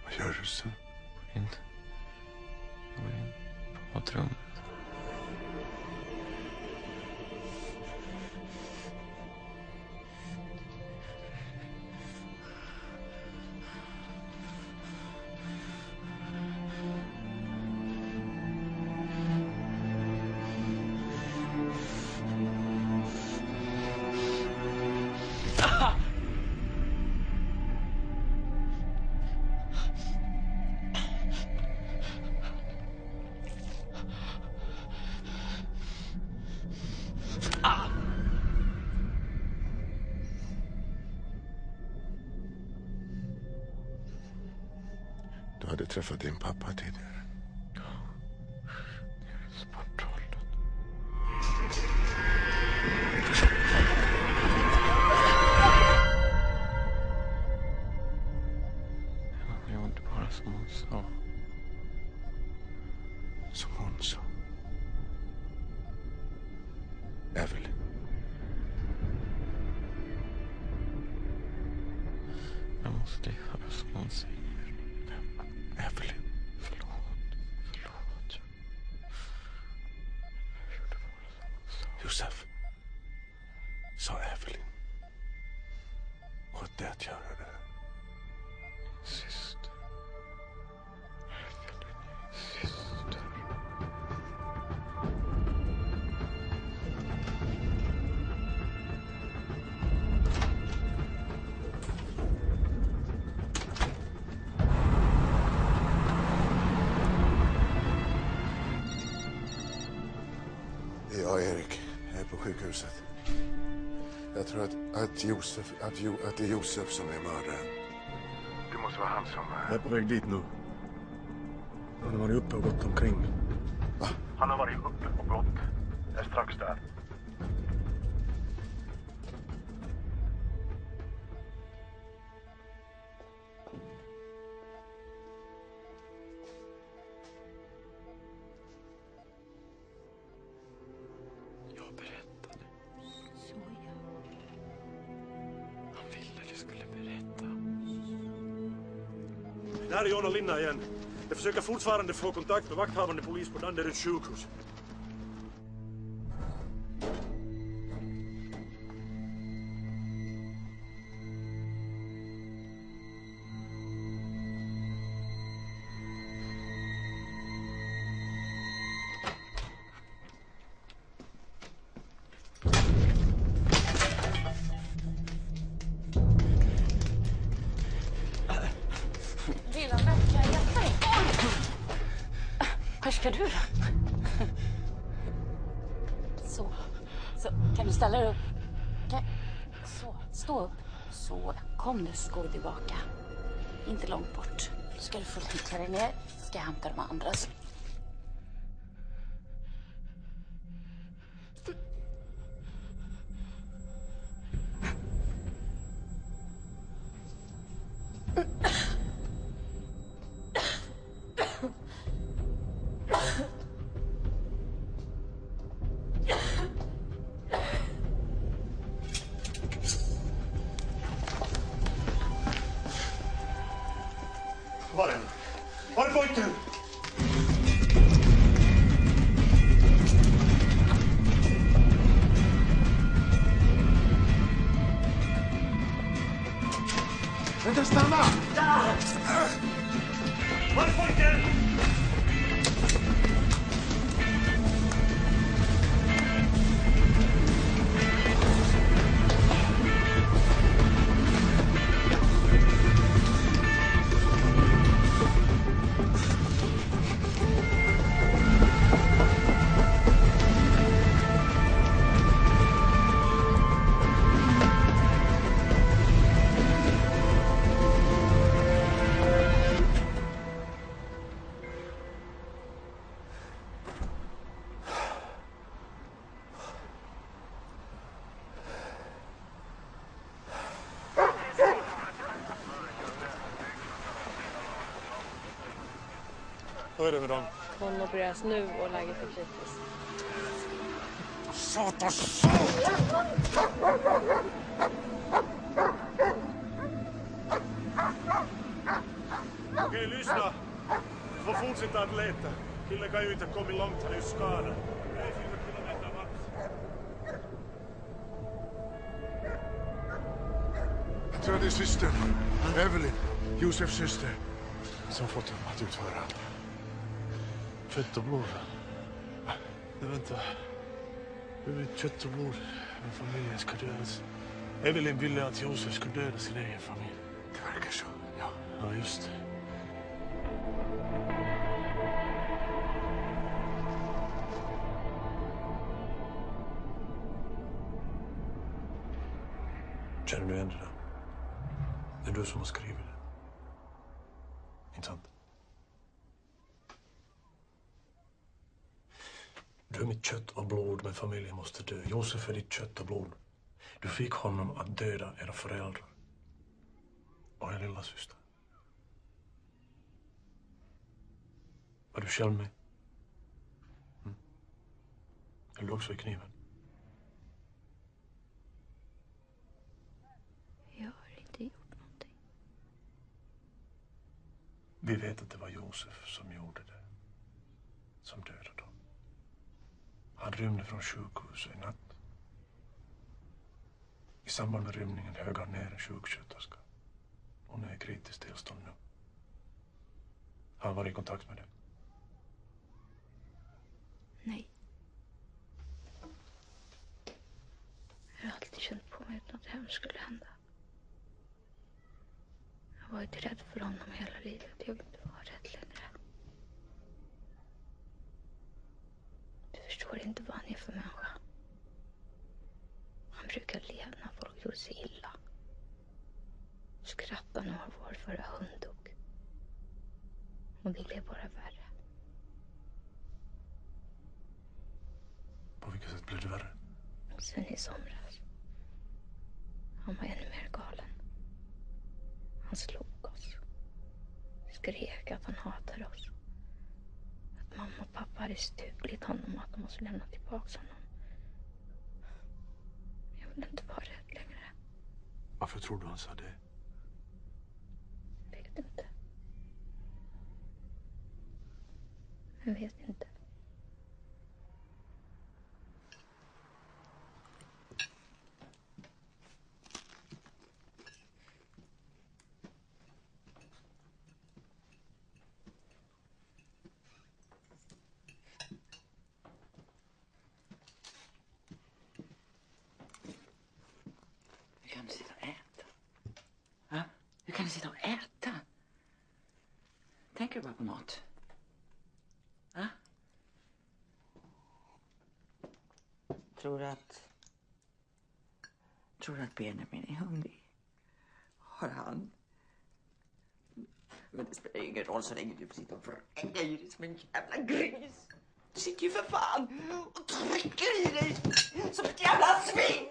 Vad gör du så? Jag går in på badrummet. Du hade träffat din pappa tidigare. Ja. Det är sporttrollen. Jag gjorde bara som hon sa. Som hon sa. Evelyn. Jag måste göra som hon säger. Evelyn. Förlåt. Jag gjorde bara som hon sa. Josef. Sa Evelyn. Och det att göra det. Min syster. Evelyn är min syster. Jag och Erik är på sjukhuset. Jag tror att det är Josef som är mördaren. Det måste vara han som är... Jag är på väg dit nu. Han har varit uppe och gått omkring. Va? Han har varit uppe och gått. Jag är strax där. Jag berättade. Så ja. Han ville att jag skulle berätta. Där är John och Linna igen. De försöker fortfarande få kontakt med vakthavande polis på Danderyds sjukhus. Var ska du då? Så. Kan du ställa dig upp? Så, stå upp. Så, kom nu så går vi tillbaka. Inte långt bort. Då ska du få titta dig ner. Ska jag hämta de andra. Var är pojken? Vänta, stanna! Var är pojken? Hur är det med dem? Hon opereras nu och läget är kritiskt. Satan! fortfarande leta. Killen kan ju inte ha kommit långt, han är ju skadad. 3 kilometer max. Jag tror att det är systern. Evelyn, Josefs syster. Som fått honom att utföra. Kött och blod. Nej, vänta. Hur är kött och blod? Men familjen ska dödas. Evelyn ville att Josef skulle döda sin egen familj. Det verkar så, ja. Ja, just det. Känner du igen det där? Det är du som har skrivit det. Inte sant? Du är mitt kött och blod, men familjen måste dö. Josef är ditt kött och blod. Du fick honom att döda era föräldrar. Och er lilla syster. Var du själv med? Eller du också i kniven? Jag har inte gjort någonting. Vi vet att det var Josef som gjorde det. Som dödade dem. Han rymde från sjukhuset i natt. I samband med rymningen högg han ner en sjuksköterska. Hon är i kritiskt tillstånd nu. Han var i kontakt med det. Nej. Jag har alltid känt på mig att något hemskt skulle hända. Jag har varit rädd för honom hela livet. Jag vill inte vara rädd längre. Du förstår inte vad han är för människa. Han brukar le när folk gjorde sig illa. Skratta när vår förra hund dog. Och det blev bara värre. På vilket sätt blev det värre? Sen i somras. Han var ännu mer galen. Han slog oss. Skrek att han hatade oss. Att mamma och pappa hade stulit honom och att de måste lämna tillbaka honom. Jag vill inte vara rädd längre. Varför tror du han sa det? Jag vet inte. Jag vet inte. Hur kan du sitta och äta? Va? Hur kan du sitta och äta? Tänker du bara på mat? Va? Tror du att Benjamin är hungrig? Har han? Men det spelar ju ingen roll så länge du sitter och vräker i dig som en jävla gris. Du sitter ju för fan och trycker i dig som ett jävla svin.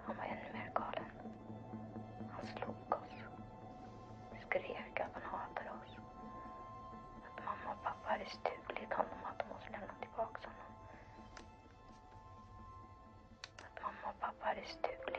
Han var ännu mer galen. Han slog oss. Skrek att han hatade oss. Att mamma och pappa hade stulit honom och att de måste lämna tillbaka honom. Att mamma och pappa hade stulit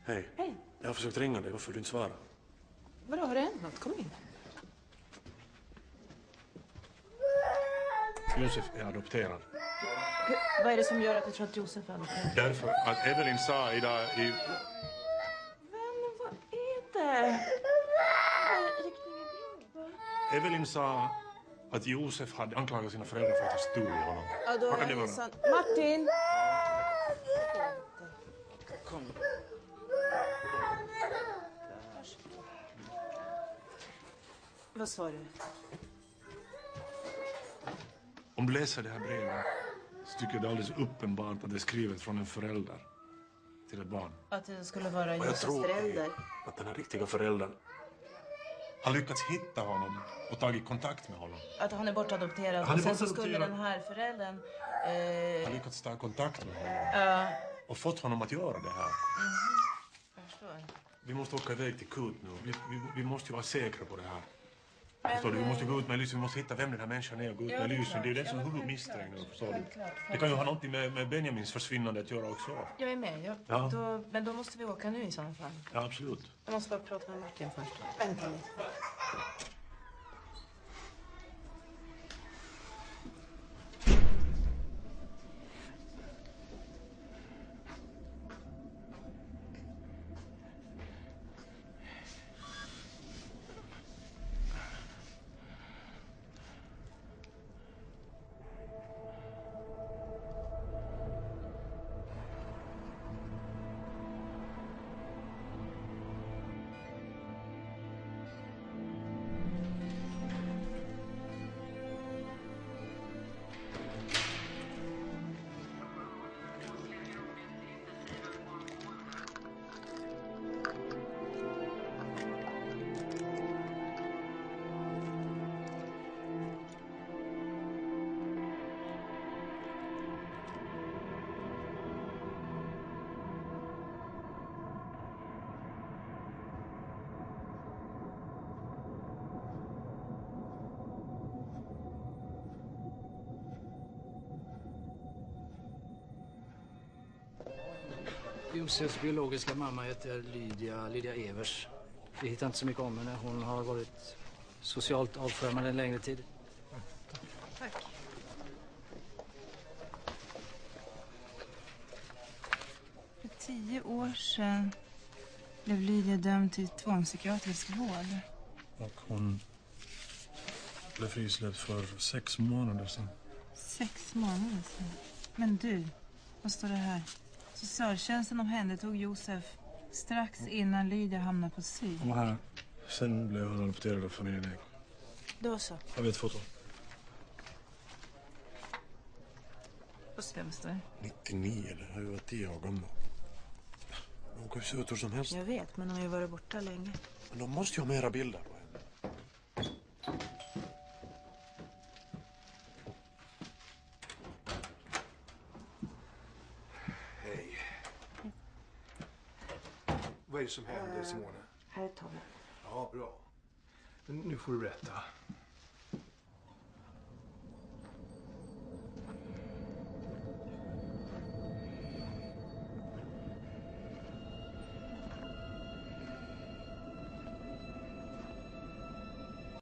Hej. Hej. Jag har försökt ringa dig. Varför du inte svarar? Vadå, har det hänt något? Kom in. Josef är adopterad. Vad är det som gör att du tror att Josef är adopterad? Därför att Evelyn sa idag i... Men vad är det? Evelyn sa att Josef hade anklagat sina föräldrar för att ha stulit honom. Ja, då Vad kan är det vara? det sant. Martin! Kom. Vad sa du? Om du läser det här brevet så tycker jag det är alldeles uppenbart att det är skrivet från en förälder till ett barn. Att det skulle vara Och jag Josefs tror förälder. att den här riktiga föräldern har lyckats hitta honom och tagit kontakt med honom. Att han är bortadopterad. Han är Och sen så skulle bortadopterad. den här föräldern... Har lyckats ta kontakt med honom Ja, och fått honom att göra det här. jag förstår. Vi måste åka iväg till Kut nu. Vi måste ju vara säkra på det här. Förstår du? Vi måste gå ut med lysen. Vi måste hitta vem den här människan är och gå ut med lysen. Det är ju det som är huvudmisstänkt nu, förstår du? Det kan ju ha någonting med Benjamins försvinnande att göra också. Jag är med. Ja. Men då måste vi åka nu i sådana fall. Ja, absolut. Jag måste bara prata med Martin först. Vänta lite. Josefs biologiska mamma heter Lydia Evers. Vi hittar inte så mycket om henne. Hon har varit socialt avskärmad en längre tid. Tack. För 10 år sedan blev Lydia dömd till tvångspsykiatrisk vård. Och hon blev frisläppt för 6 månader sedan. 6 månader sedan. Men du, vad står det här? Socialtjänsten omhändertog Josef strax innan Lydia hamnade på SYG. Och här. Sen blev han adopterad av familjen Ek. Då så. Jag vet foto. Vad står det? 99, det har ju varit 10 år gammal. De kan ju se ut hur som helst. Jag vet, men de har ju varit borta länge. Men de måste ju ha mera bilder på henne. Hej. Vad är det som händer, Simone? Här är Tommy. Ja, bra. Men nu får du berätta.